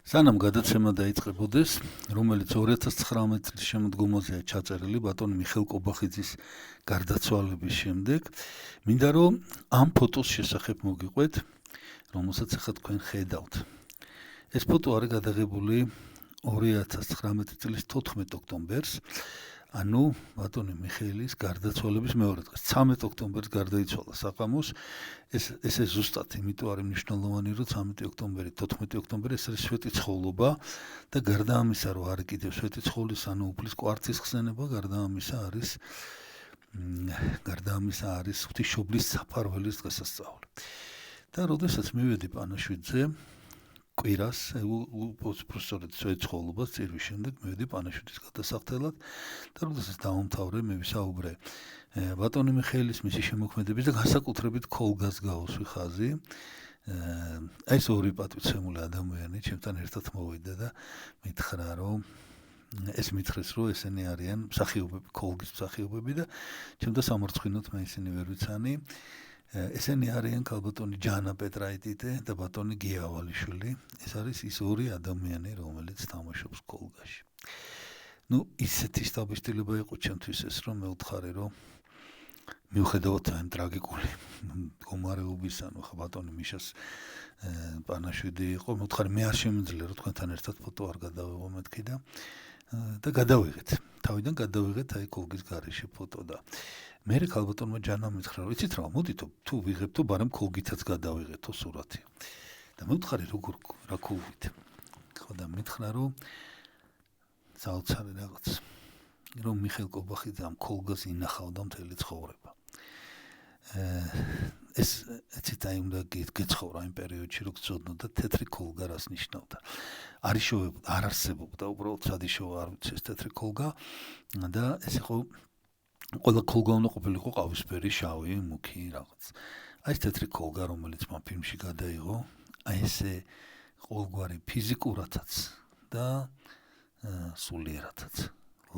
სანამ გადაცემა დაიწყებოდეს, რომელიც 2019 წლის შემოდგომაზეა ჩაწერილი ბატონ მიხეილ კობახიძის გარდაცვალების შემდეგ, მინდა რომ ამ ფოტოს შესახებ მოგიყვეთ, რომელსაც ახლა თქვენ ხედავთ. ეს ფოტო არის გადაღებული 2019 წლის 14 ოქტომბერს, ანუ ბატონი მიხეილის გარდაცვალების მეორე დღეს. 13 ოქტომბერს გარდაიცვალა საყამოს. ესე ზუსტად იმიტომ არის მნიშვნელოვანი, რომ 13 ოქტომბერი, 14 ოქტომბერი ეს არის სვეტი ცხოვლობა და გარდა ამისა, რომ არის კიდევ სვეტი ცხოვლის, ანუ უფლის კვარცის ხსენება, გარდა ამისა არის ღვთისმშობლის საფარველის დღესასწაული. და როდესაც მივედი პანაშვიდზე, კვირას, უპროფესორად ცხოვლობას წირვის შემდეგ მივედი პანაშვიდის გადასახდელად და როდესაც დავამთავრე, მე ვისაუბრე ბატონი მიხეილის მისი შემოქმედების და განსაკუთრებით ქოლგას გავუსვი ხაზი. ეს ორი პატივცემული ადამიანი ჩემთან ერთად მოვიდა და მითხრა, რომ მითხრეს, რომ ესენი არიან მსახიობები, ქოლგის მსახიობები და ჩემთან სამარცხინოდ მე ისინი ვერ ვიცანი. ესენი არიან ქალბატონი ჯანა პეტრაიტიტე და ბატონი გია ავალიშვილი. ეს არის ის ორი ადამიანი, რომელიც თამაშობს ქოლგაში. ისეთი სტაბილიზება იყო ჩემთვის ეს, რომ მე ვთხარი, რომ მიუხედავად ამ ტრაგიკული მდგომარეობის, ანუ ხა ბატონი მიშას პანაშვიდი იყო, მე ვთხარი, მე არ შემიძლია რომ თქვენთან ერთად ფოტო არ გადავიღო მეთქი და გადავიღეთ. თავიდან გადავიღეთ აი ქოლგის გარეშე ფოტო და მე ქალბატონმა ჯანამ მითხრა, რომ იცით რა, მოდითო, თუ ვიღებთო, ბარემ ქოლგითაც გადავიღეთო სურათი. და მე ვთხარი, როგორ რა ქოლგით. ხო და მითხრა, რომ საოცარი რაღაც, რომ მიხეილ კობახიძე ამ ქოლგას ინახავდა მთელი ცხოვრება. ეცით აი უნდა გეცხოვრა იმ პერიოდში, რო გწოდნოდა თეთრი ქოლგა რას ნიშნავდა. არ არსებობდა უბრალოდ სადიშოვა არ ვიცი ეს თეთრი ქოლგა და ეს იყო ყველა ქოლგა უნდა ყოფილიყო ყავისფერი, შავი, მუქი რაღაც. აი ეს თეთრი ქოლგა, რომელიც მან ფილმში გადაიღო, აი ესე ყოველგვარი ფიზიკურათაც და სულიერათაც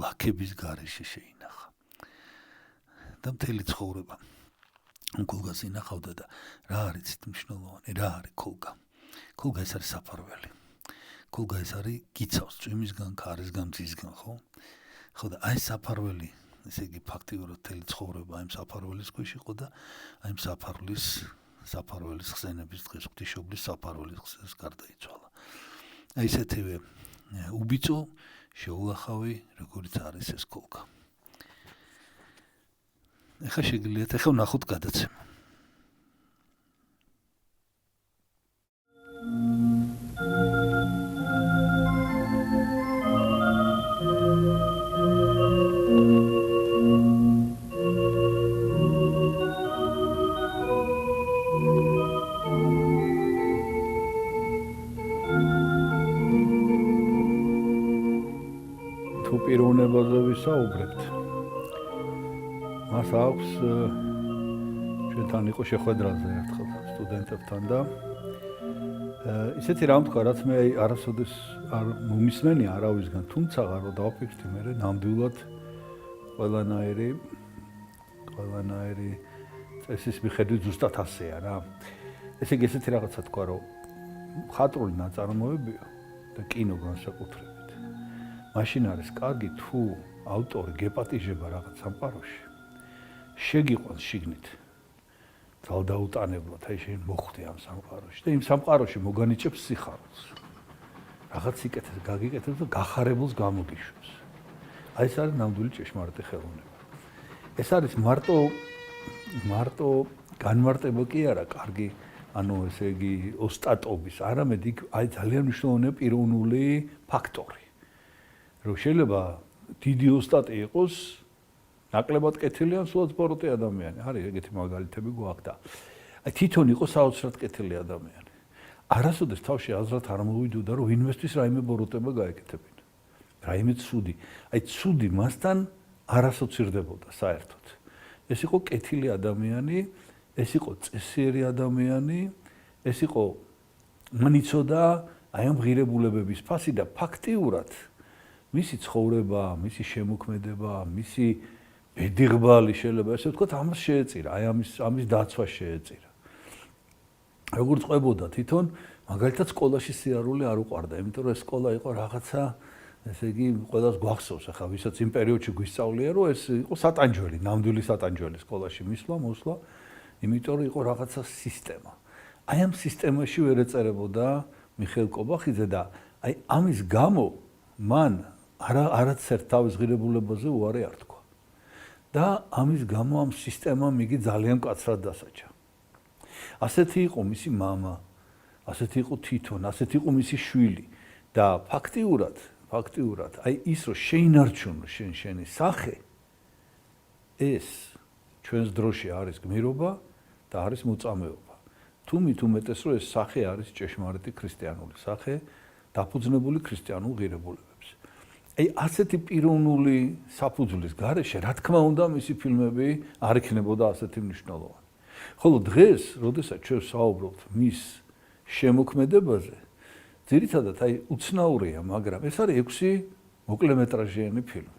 ლაქების გარეშე შეინახა. და მთელი ცხოვრება ამ ქოლგას ინახავდა და რა არის მნიშვნელოვანი, რა არის ქოლგა? ქოლგა ეს არის საფარველი. ქოლგა ეს არის გიცავს წვიმისგან, ქარისგან, მზისგან, ხო? ხო და აი საფარველი, ესე იგი ფაქტიურად მთელი ცხოვრება აი საფარველის ქვეშ იყო და აი საფარველის ხსენების დღეს, ღვთისმშობლის საფარველის დღეს გარდაიცვალა. აი ესეთივე უბიწო შეულახავი, როგორიც არის ეს ქოლგა. ეხლა შეგიძლიათ ვნახოთ გადაცემა. თუ პიროვნებაზე ვისაუბრებთ, მას აქვს ჩვენთან იყო შეხვედრაზე ერთხელ სტუდენტებთან და ისეთი რამ თქვა, რაც მე არასოდეს არ მომისმენი არავისგან, თუმცა რომ დავფიქრდი მე ნამდვილად ყველანაირი წესის მიხედვით ზუსტად ასეა რა. ესე იგი ესეთი რაღაცა თქვა, რომ მხატვრული ნაწარმოებია და კინო განსაკუთრებით. მაშინ არის კარგი, თუ ავტორი გეპატიჟება რაღაც სამყაროში, შეგიყვანს შიგნით ძალდაუტანებლად, აი შენ მოხვდი ამ სამყაროში და იმ სამყაროში მოგანიჭებს სიხარულს. რაღაც სიკეთეს გაგიკეთებს და გახარებულს გამოგიშვებს. აი ეს არის ნამდვილი ჭეშმარიტი ხელოვნება. ეს არის მარტო განმარტება კი არა, კარგი, ანუ ესე იგი ოსტატობის, არამედ იქ აი ძალიან მნიშვნელოვანია პიროვნული ფაქტორი. რომ შეიძლება დიდი ოსტატი იყოს, ნაკლებად კეთილი ან სულაც ბოროტი ადამიანი. არის ეგეთი მაგალითები გვაქვს და აი თვითონ იყო საოცრად კეთილი ადამიანი. არასოდეს თავში აზრად არ მოვიდოდა, რომ ვინმესთვის რაიმე ბოროტება გაეკეთებინა. რაიმე ცუდი. აი ცუდი მასთან არ ასოცირდებოდა საერთოდ. ეს იყო კეთილი ადამიანი, ეს იყო წესიერი ადამიანი, ეს იყო მან იცოდა აი ამ ღირებულებების ფასი და ფაქტიურად მისი ცხოვრება, მისი შემოქმედება, მისი ბედიღბალი შეიძლება ესე ვთქვათ, ამას შეეწირა, აი ამის დაცვა შეეწირა. როგორც ყვებოდა თვითონ, მაგალითად სკოლაში სიარული არ უყვარდა, იმიტომ რომ ეს სკოლა იყო რაღაცა, ესე იგი, ყველას გვახსოვს, ახლა ვისაც იმ პერიოდში გვისწავლია, რომ ეს იყო სატანჯველი, ნამდვილი სატანჯველი სკოლაში მოსვლა, იმიტომ რომ იყო რაღაცა სისტემა. აი ამ სისტემაში ვერ ეწერებოდა მიხეილ კობახიძე და აი ამის გამო მან არაცერთ თავის ღირებულებაზე უარი არ თქვა. და ამის გამო ამ სისტემამ იგი ძალიან მკაცრად დასაჯა. ასეთი იყო მისი მამა, ასეთი იყო თვითონ, ასეთი იყო მისი შვილი და ფაქტიურად, აი ის რომ შეინარჩუნო შენი სახე, ეს ჩვენს დროში არის გმირობა და არის მოწამეობა. თუ მით უმეტეს რომ ეს სახე არის ჭეშმარიტი ქრისტიანული სახე, დაფუძნებული ქრისტიანულ ღირებულებებს. აი ასეთი პიროვნული საფუძვლის გარეშე, რა თქმა უნდა, მისი ფილმები არ იქნებოდა ასეთი მნიშვნელოვანი. ხოლო დღეს, როდესაც ჩვენ საუბრობთ მის შემოქმედებაზე, ძირითადად აი უცნაურია, მაგრამ ეს არის 6 მოკლემეტრაჟიანი ფილმი.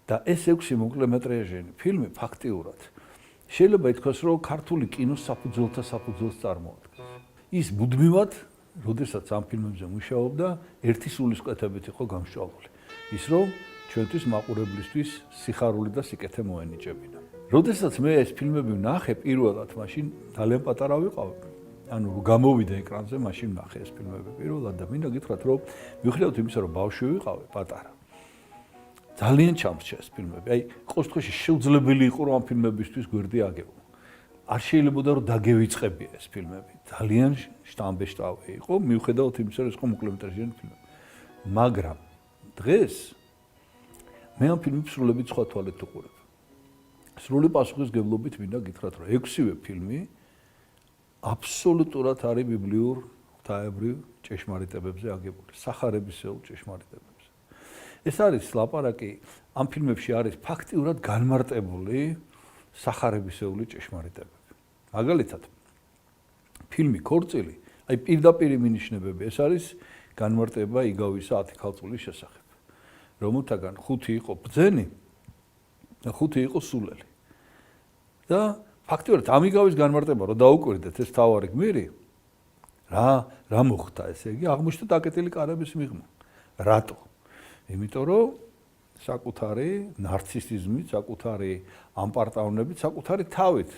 და ეს 6 მოკლემეტრაჟიანი ფილმი ფაქტიურად შეიძლება ითქვას, რომ ქართული კინოს საფუძველთა საფუძველს წარმოადგენს. ის მუდმივად, როდესაც ამ ფილმებზე მუშაობდა, ერთი სულისკვეთებით იყო გამსჭვალული. ის რომ ჩვენთვის მაყურებლისთვის სიხარული და სიკეთე მოენიჭებინა. როდესაც მე ეს ფილმები ვნახე პირველად, მაშინ ძალიან პატარა ვიყავი. ანუ გამოვიდა ეკრანზე, მაშინ ვნახე ეს ფილმები პირველად და მინდა გითხრათ, რომ მიუხედავად იმისა, რომ ბავშვი ვიყავი, პატარა. ძალიან ჩამრჩა ეს ფილმები. აი, ყოველ შემთხვევაში შეუძლებელი იყო, რომ ამ ფილმებისთვის გვერდი აგებო. არ შეიძლებოდა რომ დაგევიწყებია ეს ფილმები. ძალიან შტამბეშტავი იყო, მიუხედავად იმისა, რომ ეს იყო მოკლემეტრაჟიანი ფილმები. მაგრამ დღეს მე ამ ფილმებს სრულებით სხვა თვალით ვუყურებ. სრული პასუხისგებლობით მინდა გითხრათ, რომ 6-ვე ფილმი აბსოლუტურად არის ბიბლიურ ღვთაებრივ ჭეშმარიტებებზე აგებული, სახარებისეულ ჭეშმარიტებებზე. ეს არის ლაპარაკი, ამ ფილმებში არის ფაქტიურად განმარტებული სახარებისეული ჭეშმარიტებები. მაგალითად, ფილმი ქორწილი, აი პირდაპირი მინიშნებები, ეს არის განმარტება იგავისა 10 ქალწულის შესახებ. რომელთაგან 5 იყო ბრძენი და 5 იყო სულელი. და ფაქტიურად ამიგავის განმარტება რომ დაუკვირდეთ ეს თავარი გმირი, რა მოხდა ესე იგი, აღმოჩნდა დაკეტილი კარების მიღმა. რატო? იმიტომ რომ საკუთარი ნარცისიზმით, საკუთარი ამპარტავნებით, საკუთარი თავით,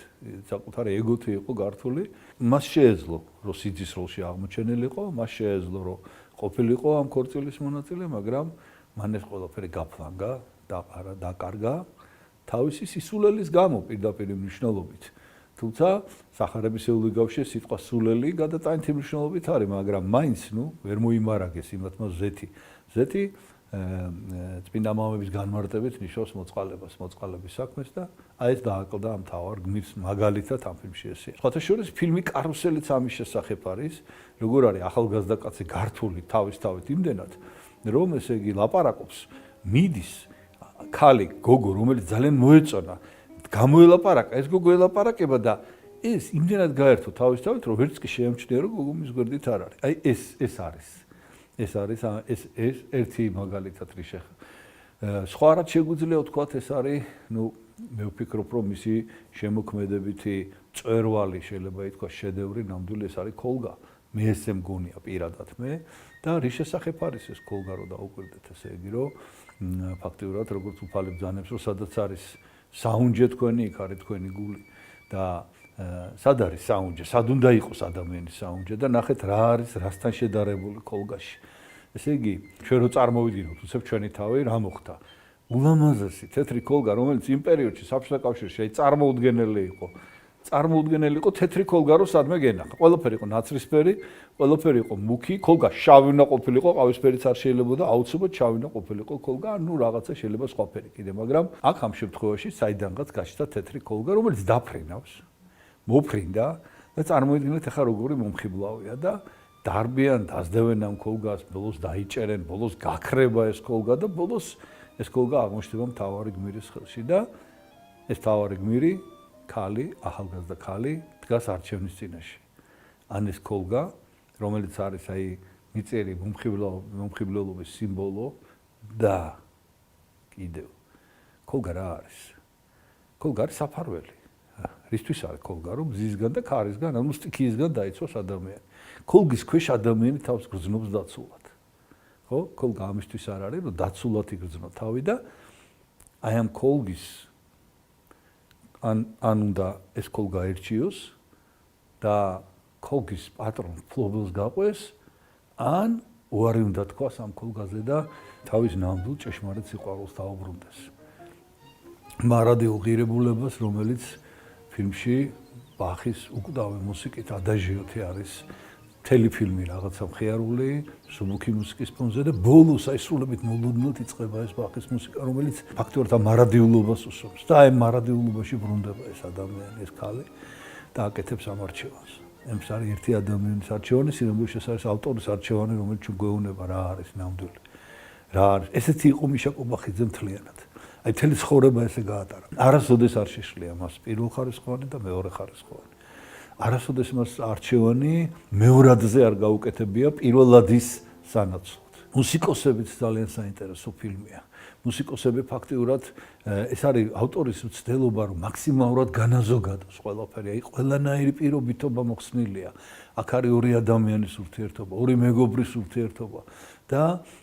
საკუთარი ეგოთი იყო გართული, მას შეეძლო რომ სიძის როლში აღმოჩენილიყო, მას შეეძლო რომ ყოფილიყო ამ ქორწილის მონაწილე, მაგრამ მან ეს ყველაფერი გაფლანგა, დაკარგა თავისი სისულელის გამო პირდაპირ მნიშვნელობით. თუმცა სახარებისეული გავშე სიტყვა სულელი გადატანითი მნიშვნელობით არის, მაგრამ მაინც ვერ მოიმარაგეს იმათმა ზეთი წმინდა მამების განმარტებით ნიშნავს მოწყალებას, მოწყალების საქმეს და აი ეს დააკლდა ამ თავარ გმირს მაგალითად ამ ფილმში ესე. სხვათა შორის ფილმი კარუსელიც ამის შესახებ არის, როგორ არის ახალგაზრდა კაცი გართული თავით იმდენად, რომ ესე იგი ლაპარაკობს, მიდის ქალი გოგო, რომელიც ძალიან მოეწონა, გამოელაპარაკა, ეს გოგო ელაპარაკება და ეს იმდენად გაერთო თავით, რომ ვერც კი შეამჩნია, რომ გოგო მის გვერდით არ არის. აი ეს არის ერთი მაგალითად რიშე. სხვა რაც შეგვიძლია ვთქვათ, ეს არის, მე ვფიქრობ, რომ მისი შემოქმედებითი წვერვალი შეიძლება ითქვას შედევრი, ნამდვილი ეს არის კოლგა. მე ესე მგონია პირადად მე და რის შესახებ არის ეს კოლგა, რომ დაუკვირდეთ, ესე იგი, რომ ფაქტიურად როგორც უფალი ბრძანებს, რომ სადაც არის საუნჯე თქვენი, იქ არის თქვენი გული და სად არის საუნჯე, სად უნდა იყოს ადამიანის საუნჯე და ნახეთ რა არის რასთან შედარებული კოლგაში. ესე იგი, ჩვენ რო წარმოვიდგინოთ, უცებ ჩვენი თავი რა მოხდა. ულამაზესი თეთრი კოლგა, რომელიც იმ პერიოდში საბჭოთა კავშირში წარმოუდგენელი იყო თეთრი კოლგა, რო სადმე გენახა. ყველაფერი იყო ნაცრისფერი, ყველაფერი იყო მუქი, კოლგა შავი უნდა ყოფილიყო, ყავისფერიც არ შეიძლება და აუცილებლად შავი უნდა ყოფილიყო კოლგა, რაღაცა შეიძლება სხვა ფერი კიდე, მაგრამ აქ ამ შემთხვევაში საიდანღაც გაჩნდა თეთრი კოლგა, რომელიც დაფრინავს. მოფრინდა და წარმოიდგინეთ ახლა როგორი მომხიბლავია და დარბიან, დაძდევენ ამ კოლგას, ბოლოს დაიჭერენ, ბოლოს გაქრება ეს კოლგა და ბოლოს ეს კოლგა აღმოჩნდება მთავარი გმირის ხელში და ეს მთავარი გმირი, ქალი, ახალგაზრდა ქალი დგას არჩევნის წინაშე. ან ეს კოლგა, რომელიც არის აი მიწერი მომხიბლელობის სიმბოლო და კიდევ კოლგა რა არის? კოლგა არის საფარველი. რისთვის არის ქოლგა, რომ მზისგან და ქარისგან, ანუ სტიქიისგან დაიცვას ადამიანი. ქოლგის ქვეშ ადამიანი თავს გრძნობს დაცულად. ხო? ქოლგა ამისთვის არ არის, რომ დაცულად იგრძნო თავი და აი ამ ქოლგის ან უნდა ეს ქოლგა ერჩიოს და ქოლგის პატრონ ფლობელს გაყვეს, ან უარი უნდა თქვას ამ ქოლგაზე და თავის ნამდვილ ჭეშმარიტ სიყვარულს დაუბრუნდეს. მარადიულ ღირებულებას, რომელიც ფილმში ბახის უკვდავი მუსიკით ადაჟიოთი არის მთელი ფილმი რაღაცა მხიარული, სუბუქი მუსიკის ფონზე და ბოლოს აი სრულებით მოლოდნელად იწყება ეს ბახის მუსიკა, რომელიც ფაქტობრივად ამ მარადიულობას უსვამს და აი მარადიულობაში ბრუნდება ეს ადამიანი, ეს ქალი და აკეთებს ამ არჩევანს. ეს არის ერთი ადამიანის არჩევანი, სინამდვილეში ეს არის ავტორის არჩევანი, რომელიც ჩვენ გვეუბნება რა არის ნამდვილი. რა არის? ესეთი იყო მიშა კობახიძე მთლიანად. აი მთელი ცხოვრება ესე გაატარა. არასოდეს არ შეშლია მას პირველ ხარისხოვანი და მეორე ხარისხოვანი. არასოდეს მას არჩევანი მეორადზე არ გაუკეთებია პირველადის სანაცვლოდ. მუსიკოსებიც ძალიან საინტერესო ფილმია. მუსიკოსები ფაქტიურად ეს არის ავტორის მცდელობა, რომ მაქსიმალურად განაზოგადოს ყველაფერი. აი ყველანაირი პირობითობა მოხსნილია. აქ არის ორი ადამიანის ურთიერთობა, ორი მეგობრის ურთიერთობა და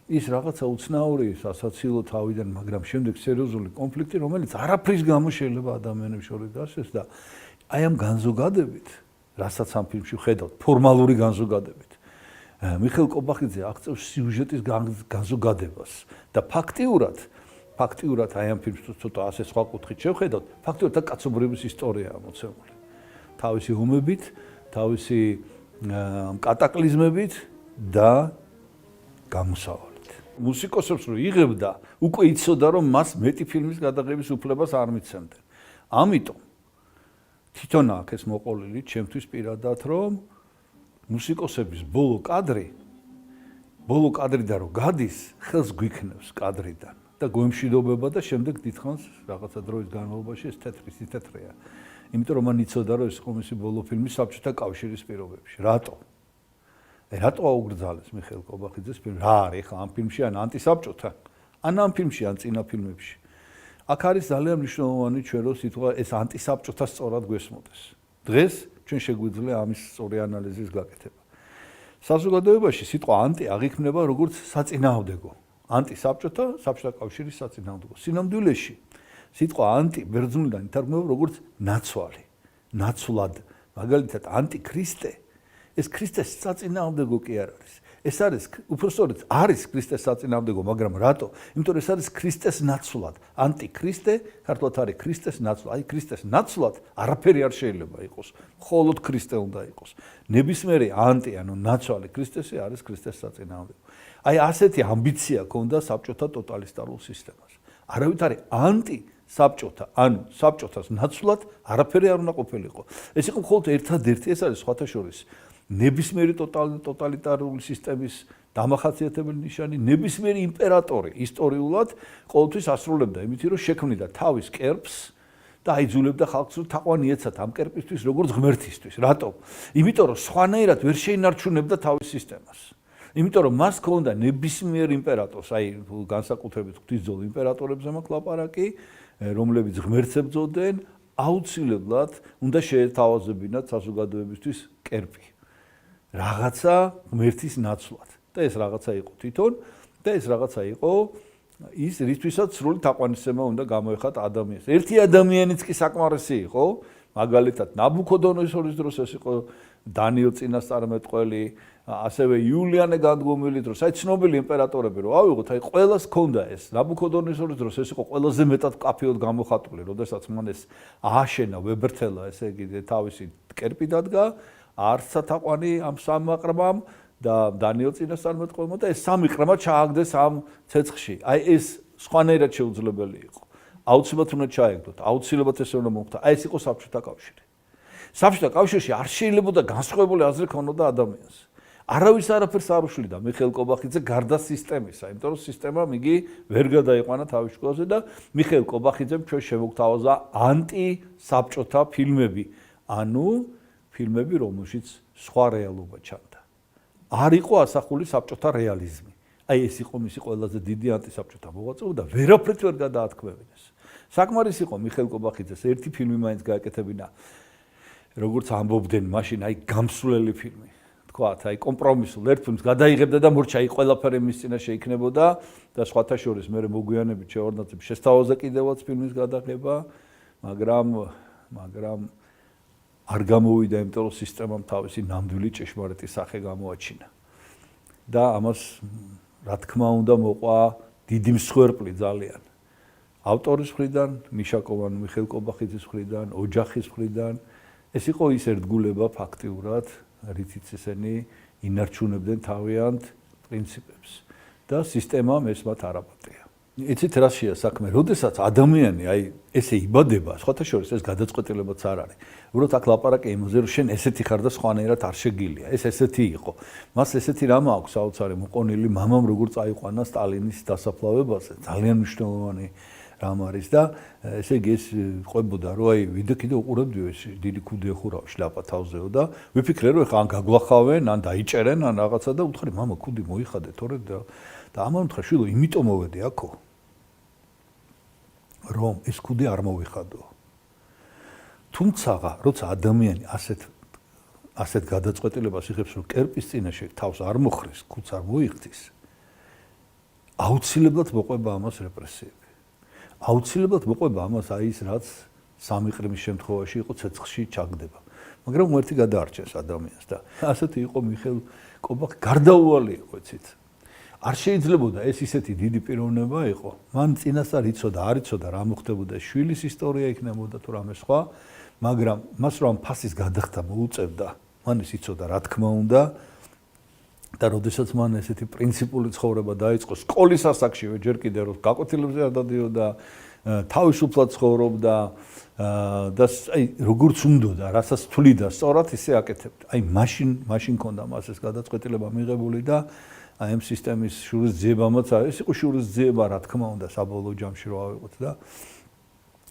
ის რაღაცა უცნაური სასაცილო თავიდან, მაგრამ შემდეგ სერიოზული კონფლიქტი, რომელიც არაფრის გამო შეიძლება ადამიანებს შორის დასდეს და აი ამ განზოგადებით, რასაც ამ ფილმში ხედავთ, ფორმალური განზოგადებით. მიხეილ კობახიძე აღწევს სიუჟეტის განზოგადებას და ფაქტიურად აი ამ ფილმს ცოტა ასე სხვა კუთხით შევხედავთ, ფაქტიურად კაცობრიობის ისტორიაა მოცემული. თავისი ომებით, თავისი კატაკლიზმებით და გამოსავალით. მუსიკოსებს რო იღებდა, უკვე იცოდა რომ მას მეტი ფილმის გადაღების უფლებას არ მიცემდნენ. ამიტომ თვითონ აქ ეს მოყოლილი ჩემთვის პირადად რომ მუსიკოსების ბოლო კადრიდან რო გადის, ხელს გვიქნევს კადრიდან და გვემშვიდობება და შემდეგ დიდხანს რაღაცა დროის განმავლობაში ეს თეთრია. იმიტომ რომ მან იცოდა რომ ეს იყო მისი ბოლო ფილმი საბჭოთა კავშირის პირობებში. რატო აუგრძალეს მიხეილ კობახიძეს ფილმი? რა არის ხა ამ ფილმში ან ანტისაბჭოთა? ან ამ ფილმში ან წინა ფილმებში? აქ არის ძალიან მნიშვნელოვანი ჩვენ რო სიტყვა ეს ანტისაბჭოთა სწორად გვესმოდეს. დღეს ჩვენ შეგვიძლია ამის სწორი ანალიზის გაკეთება. საზოგადოებაში სიტყვა ანტი აღიქმნება როგორც საწინააღმდეგო. ანტისაბჭოთა, საბჭოთა კავშირის საწინააღმდეგო. სინამდვილეში სიტყვა ანტი ბერძნულიდან ითარგმნება როგორც ნაცვალი, ნაცვლად. მაგალითად ანტიქრისტე ეს ქრისტეს საწინააღმდეგო კი არ არის. ეს არის უпростоრად არის ქრისტეს საწინააღმდეგო, მაგრამ რატო? იმიტომ რომ ეს არის ქრისტეს ნაცვლად. ანტიქრისტე ქართულად არის ქრისტეს ნაცვლად. აი ქრისტეს ნაცვლად არაფერი არ შეიძლება იყოს. მხოლოდ ქრისტე უნდა იყოს. ნებისმიერი ანტი, ანუ ნაცვალი ქრისტესი არის ქრისტეს საწინააღმდეგო. აი ასეთი ამბიცია ჰქონდა საბჭოთა ტოტალისტარულ სისტემას. არავით არის ანტი საბჭოთა, ანუ საბჭოთას ნაცვლად არაფერი არ უნდა ყოფილიყო. ეს იყო მხოლოდ ერთადერთი, ეს არის სხვათა შორის ნებისმიერი ტოტალიტარული სისტემის დამახასიათებელი ნიშანი, ნებისმიერი იმპერატორი ისტორიულად ყოველთვის ასრულებდა იმით, რომ შექმნიდა თავის კერპს და აიძულებდა ხალხს, რომ თაყვანი ეცათ ამ კერპისთვის, როგორც ღმერთისთვის. რატო? იმიტომ რომ სხვანაირად ვერ შეინარჩუნებდა თავის სისტემას. იმიტომ რომ მას ჰქონდა ნებისმიერ იმპერატორს, აი განსაკუთრებით ღვთისმძღოლ იმპერატორებზე მაქვს ლაპარაკი, რომლებიც ღმერთს ებრძოდნენ, აუცილებლად უნდა შეეთავაზებინათ საზოგადოებისთვის კერპი. რაღაცა ღმერთის ნაცვლად. და ეს რაღაცა იყო თვითონ და ეს რაღაცა იყო ის რითვისაც სრული თაყვანისცემა უნდა გამოეხატა ადამიანს. ერთი ადამიანიც კი საკმარისი იყო, მაგალითად ნაბუქოდონოსორის დროს ეს იყო დანიელ წინასწარმეტყველი, ასევე იულიანე განდგომილი დროს, აი ცნობილი იმპერატორები რო ავიღოთ, აი ყველას ჰქონდა ეს. ნაბუქოდონოსორის დროს ეს იყო ყველაზე მეტად კაფეოდ გამოხატული, როდესაც მან ეს ააშენა, ვებერთელა, ესე იგი თავისი კერპი დადგა, არცა თაყვანი ამ სამმა ყრმამ და დანიელ წინასწარმეტყველმა და ეს სამი ყრმა ჩააგდეს ამ ცეცხლში. აი ეს სხვანაირად შეუძლებელი იყო. აუცილებლად უნდა ჩაეგდოთ, აუცილებლად ეს უნდა მოხდა. აი ეს იყო საბჭოთა კავშირი. საბჭოთა კავშირში არ შეიძლებოდა განსხვავებული აზრი ქონოდა ადამიანს. არავის არაფერს არ უშლიდა მიხეილ კობახიძე გარდა სისტემისა, იმიტომ რომ სისტემამ იგი ვერ გადაიყვანა თავის შკოლაზე და მიხეილ კობახიძემ ჩვენ შემოგთავაზა ანტისაბჭოთა ფილმები, ანუ ფილმები, რომელშიც სხვა რეალობა ჩანდა. არ იყო ასახული საბჭოთა რეალიზმი. აი ეს იყო მისი ყველაზე დიდი ანტისაბჭოთა მოღვაწეობა და ვერაფრით ვერ გადაათქმევინეს. საკმარის იყო მიხეილ კობახიძეს ერთი ფილმი მაინც გააკეთებინა. როგორც ამბობდნენ მაშინ, აი გამსვლელი ფილმი. თქვათ, აი კომპრომისულ ერთ ფილმს გადაიღებდა და მორჩა, აი ყველაფერი მის წინაშე იქნებოდა და სხვათა შორის მე მოგვიანებით შეორდნაცებ შესთავაზე კიდევაც ფილმის გადაღება, მაგრამ არ გამოვიდა, იმიტომ რომ სისტემამ თავისი ნამდვილი ჭეშმარიტი სახე გამოაჩინა. და ამას რა თქმა უნდა მოყვა დიდი მსხვერპლი ძალიან. ავტორის მხრიდან, მიშაკოვან მიხეილ კობახიძის მხრიდან, ოჯახის მხრიდან ეს იყო ის ერთგულება ფაქტიურად, რითიც ესენი ინარჩუნებდნენ თავიანთ პრინციპებს და სისტემამ ეს მათ არ აპატია. იცით რა შეა საქმე, როდესაც ადამიანი აი ესე იბადება, სხვათა შორის ეს გადაწყვეტილებაც არ არის. უბრალოდ აქ ლაპარაკი იმაზე, რომ შენ ესეთი ხარ და სხვანაირად არ შეგილია. ეს ესეთი იყო. მას ესეთი რამ აქვს საოცარი მოყონილი მამამ როგორ წაიყვანა სტალინის დასაფლავებაზე, ძალიან მნიშვნელოვანი რამ არის და ესე იგი ეს ყვებოდა რომ აი ვიდეო უყურებდიო ეს დიდი ქუდი ეხურავ შლაპა თავზეო და ვიფიქრე რომ ეხა ან გაგლახავენ ან დაიჭერენ ან რაღაცა და უთხარი მამა ქუდი მოიხადე თორე და ამან უთხრა შვილო იმიტომ მოვედი აქო რომ ეს ქუდი არ მოვიხადო. თუმცა როცა ადამიანი ასეთ გადაწყვეტილებას იღებს რომ კერპის წინაშე თავს არ მოხრის, ქუდს არ მოიხდის, აუცილებლად მოყვება ამას რეპრესიები. აუცილებლად მოყვება ამას აი ის რაც სამი ყრიმის შემთხვევაში იყო ცეცხლში ჩაგდება. მაგრამ ერთი გადაარჩენს ადამიანს და ასეთი იყო მიხეილ კობახი, გარდაუვალი იყო, იცით. არ შეიძლებოდა ეს ისეთი დიდი პიროვნება იყო. მან წინასწარ იცოდა, არ იცოდა რა მოხდებოდა, შვილის ისტორია იქნებოდა თუ რამე სხვა, მაგრამ მას რომ ფასის გადახდა მოუწევდა, მან ის იცოდა რა თქმა უნდა და როდესაც მან ესეთი პრინციპული ცხოვრება დაიწყო სკოლის ასაკშივე ჯერ კიდევ რომ გაკვეთილებზე არ დადიოდა, თავისუფლად ცხოვრობდა და აი როგორც უნდოდა, რასაც თვლიდა, სწორად ისე აკეთებდა. აი მაშინ ქონდა მას ეს გადაწყვეტილება მიღებული და აი ამ სისტემის შურისძიებამაც არის, იყო შურისძიება რა თქმა უნდა საბოლოო ჯამში რო ავიღოთ და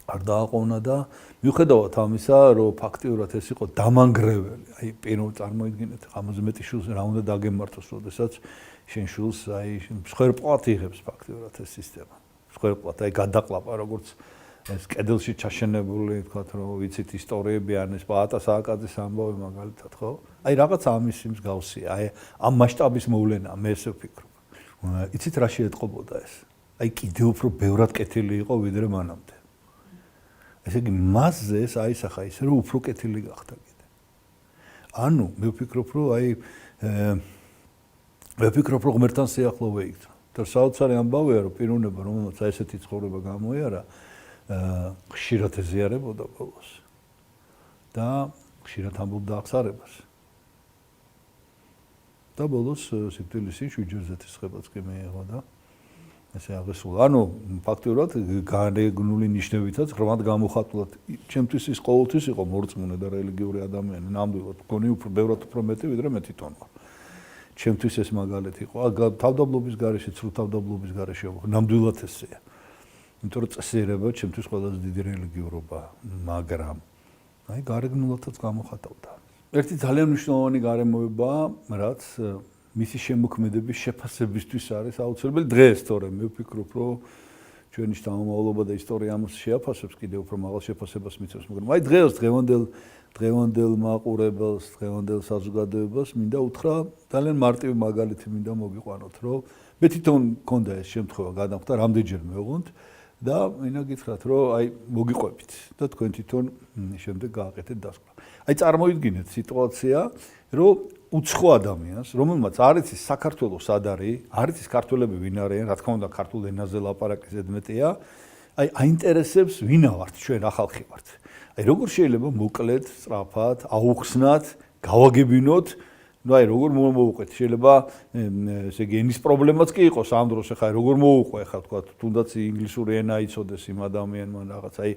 არ დააყოვნა და მიუხედავად ამისა, რომ ფაქტიურად ეს იყო დამანგრეველი, აი პირო წარმოიდგინეთ, ამაზე მეტი შულს რა უნდა დაგემართოს, როდესაც შენ შულს აი მსხვერპლად იღებს ფაქტიურად ეს სისტემა. მსხვერპლად, აი გადაყლაპა როგორც ეს კედელში ჩაშენებული, თქვათ რომ ვიცით ისტორიები ან ეს პაატა სააკაძის ამბავი მაგალითად, ხო? აი რაღაც ამის მსგავსია, აი ამ მასშტაბის მოვლენა, მე ესე ვფიქრობ. იცით რა შეეტყობოდა ეს? აი კიდევ უფრო ბევრად კეთილი იყო ვიდრე მანამდე. ესე იგი მასზე ეს აისახა ისე რომ უფრო კეთილი გახდა კიდე. ანუ მე ვფიქრობ რომ ღმერთთან სიახლოვე იქცა. და საოცარი ამბავია რომ პიროვნება რომელსაც ესეთი ცხოვრება გამოიარა, ხშირად ეზიარებოდა ბოლოს და ხშირად ამბობდა აღსარებას. და ბოლოს სიკვდილისი 7 ჯერზე თხებაც კი მიიღო და ესე აღესრულა. ანუ ფაქტიურად განეგნული ნიშნებითაც ღრმად გამოხატულად ჩემთვის ის ყოველთვის იყო მორწმუნე და რელიგიური ადამიანი, ნამდვილად მგონი უფრო ბევრად უფრო მეტი ვიდრე მე თვითონ ვარ. ჩემთვის ეს მაგალითი იყო. თავდაბლობის გარეშე, სრულ თავდაბლობის გარეშე ნამდვილად ესეა. იმიტომ რომ წესიერება ჩემთვის ყველაზე დიდი რელიგიურობა, მაგრამ აი გარეგნულადაც გამოხატავდა. ერთი ძალიან მნიშვნელოვანი გარემოება, რაც მისი შემოქმედების შეფასებისთვის არის აუცილებელი დღეს, თორემ მე ვფიქრობ, რომ ჩვენი შთამომავლობა და ისტორია ამას შეაფასებს, კიდევ უფრო მაღალ შეფასებას მიცემს, მაგრამ აი დღევანდელ მაყურებელს, დღევანდელ საზოგადოებას მინდა უთხრა ძალიან მარტივი მაგალითი მინდა მოგიყვანოთ, რომ მე თვითონ მქონდა ეს შემთხვევა გადამხდა, რამდენჯერ მეუღონთ და მინდა გითხრათ, რომ აი მოგიყვებით და თქვენ თვითონ შემდეგ გააკეთეთ დასკვნა. აი წარმოიდგინეთ სიტუაცია, რომ უცხო ადამიანს, რომელმაც არ იცის საქართველოს სად არის, არ იცის ქართველები ვინ არიან, რა თქმა უნდა ქართულ ენაზე ლაპარაკი ზედმეტია, აი აინტერესებს ვინა ვართ, ჩვენ რა ხალხი ვართ. აი როგორ შეიძლება მოკლედ, სწრაფად, აუხსნათ, გავაგებინოთ, ну აი როგორ მოვუყვეთ, შეიძლება ესე იგი ენის პრობლემაც კი იყოს ამ დროს, ახლა როგორ მოვუყვე, ახლა თქვა თუნდაც ინგლისური ენა იცოდეს იმ ადამიანმა რაღაც, აი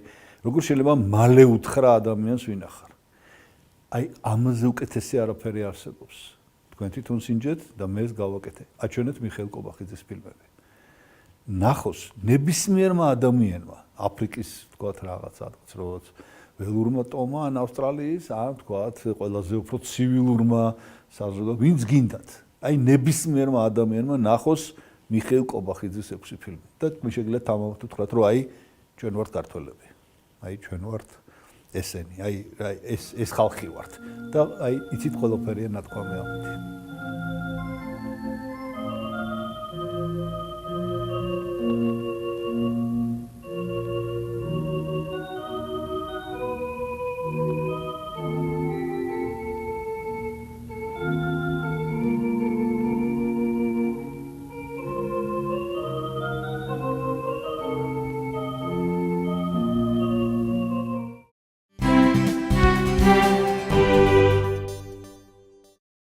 როგორ შეიძლება მალე უთხრა ადამიანს ვინა ხარ. აი ამაზე უკეთესი არაფერი არსებობს. თქვენ თვითონ სინჯეთ და მე ეს გავაკეთე. აჩვენეთ მიხეილ კობახიძის ფილმები. ნახოს ნებისმიერმა ადამიანმა აფრიკის თქვათ რაღაც ადგილს, როგორც ველურმა ტომმა ან ავსტრალიის, ან თქვათ ყველაზე უფრო ცივილურმა საზოგადოებამ, ვინც გინდათ. აი ნებისმიერმა ადამიანმა ნახოს მიხეილ კობახიძის 6 ფილმი. და მე შეგიძლიათ თამამად უთხრათ, რომ აი ჩვენ ვართ ქართველები. აი ჩვენ ვართ ესენი. აი ეს ხალხი ვართ. და აი იცით ყველაფერია ნათქვამი ამით.